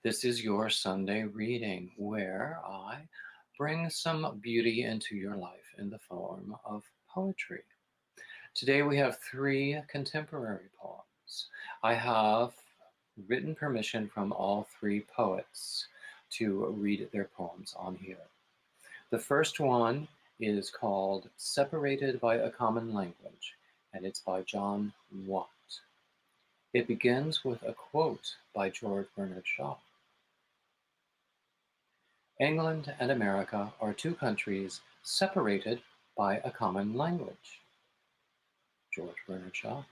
This is your Sunday reading where I bring some beauty into your life in the form of poetry. Today we have 3 contemporary poems. I have written permission from all 3 poets to read their poems on here. The first one is called Separated by a Common Language, and it's by John Watt. It begins with a quote by George Bernard Shaw. England and America are 2 countries separated by a common language. George Bernard Shaw.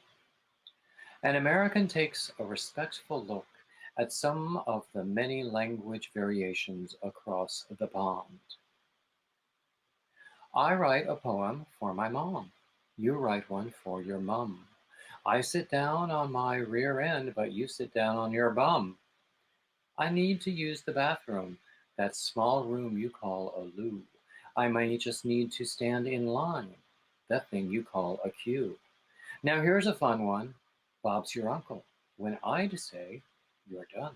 An American takes a respectful look at some of the many language variations across the pond. I write a poem for my mom. You write one for your mum. I sit down on my rear end, but you sit down on your bum. I need to use the bathroom, that small room you call a loo. I may just need to stand in line, that thing you call a queue. Now here's a fun one. Bob's your uncle. When I'd say, you're done.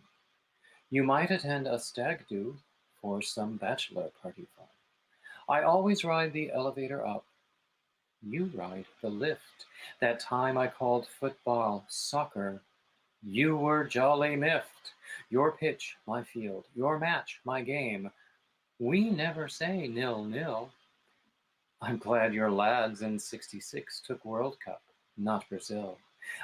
You might attend a stag do for some bachelor party fun. I always ride the elevator up. You ride the lift. That time I called football soccer, you were jolly miffed. Your pitch, my field. Your match, my game. We never say 0-0. I'm glad your lads in '66 took World Cup, not Brazil.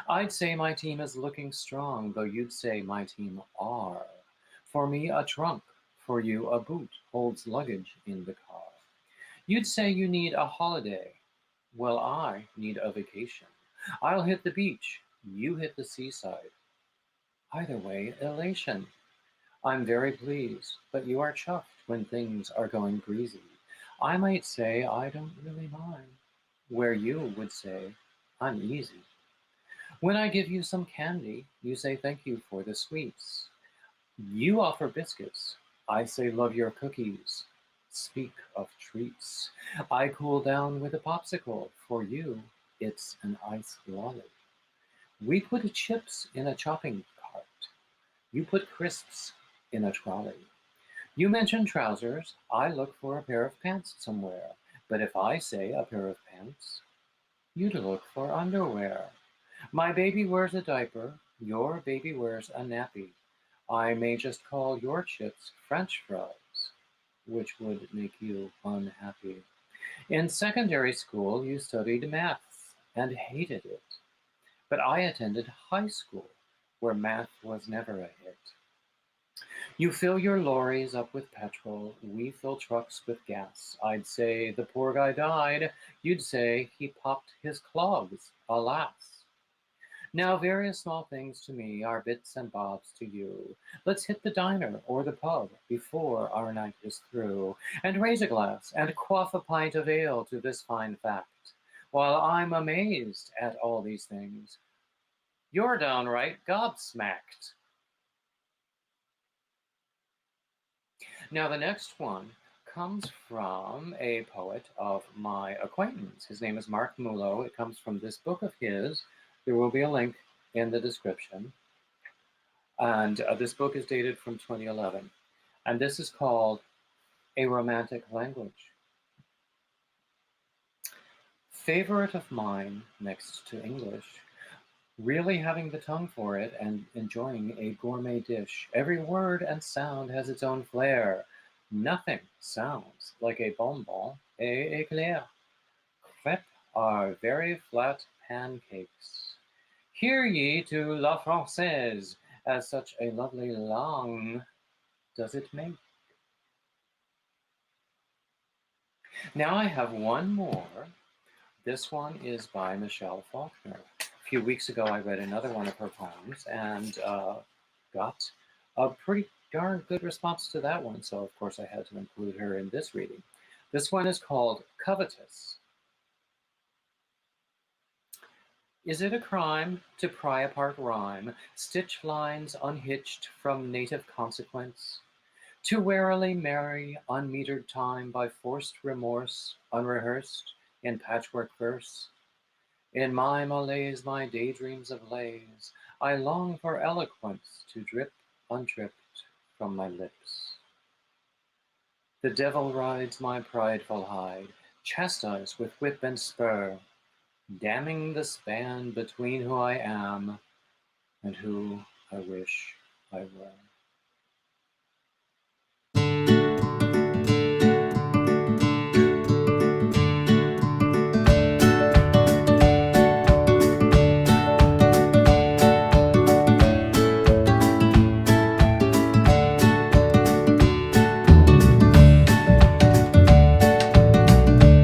I'd say my team is looking strong, though you'd say my team are. For me, a trunk. For you, a boot holds luggage in the car. You'd say you need a holiday. Well, I need a vacation. I'll hit the beach. You hit the seaside. Either way, elation. I'm very pleased, but you are chuffed when things are going breezy. I might say I don't really mind, where you would say I'm easy. When I give you some candy, you say thank you for the sweets. You offer biscuits. I say love your cookies. Speak of treats. I cool down with a popsicle. For you, it's an ice lolly. We put chips in a chopping cart. You put crisps in a trolley. You mention trousers. I look for a pair of pants somewhere. But if I say a pair of pants, you'd look for underwear. My baby wears a diaper. Your baby wears a nappy. I may just call your chips French fries, which would make you unhappy. In secondary school, you studied maths and hated it. But I attended high school, where math was never a hit. You fill your lorries up with petrol. We fill trucks with gas. I'd say the poor guy died. You'd say he popped his clogs, alas. Now various small things to me are bits and bobs to you. Let's hit the diner or the pub before our night is through, and raise a glass and quaff a pint of ale to this fine fact. While I'm amazed at all these things, you're downright gobsmacked. Now the next one comes from a poet of my acquaintance. His name is Mark Mullow. It comes from this book of his. There will be a link in the description. And this book is dated from 2011. And this is called A Romantic Language. Favorite of mine next to English. Really having the tongue for it and enjoying a gourmet dish. Every word and sound has its own flair. Nothing sounds like a bonbon et éclair. Crêpes are very flat pancakes. Hear ye to La Française, as such a lovely langue does it make. Now I have one more. This one is by Michelle Faulkner. A few weeks ago, I read another one of her poems and got a pretty darn good response to that one. So, of course, I had to include her in this reading. This one is called Covetous. Is it a crime to pry apart rhyme, stitch lines unhitched from native consequence? To warily marry unmetered time by forced remorse, unrehearsed, in patchwork verse? In my malaise, my daydreams of lays, I long for eloquence to drip untripped from my lips. The devil rides my prideful hide, chastised with whip and spur, damning the span between who I am and who I wish I were.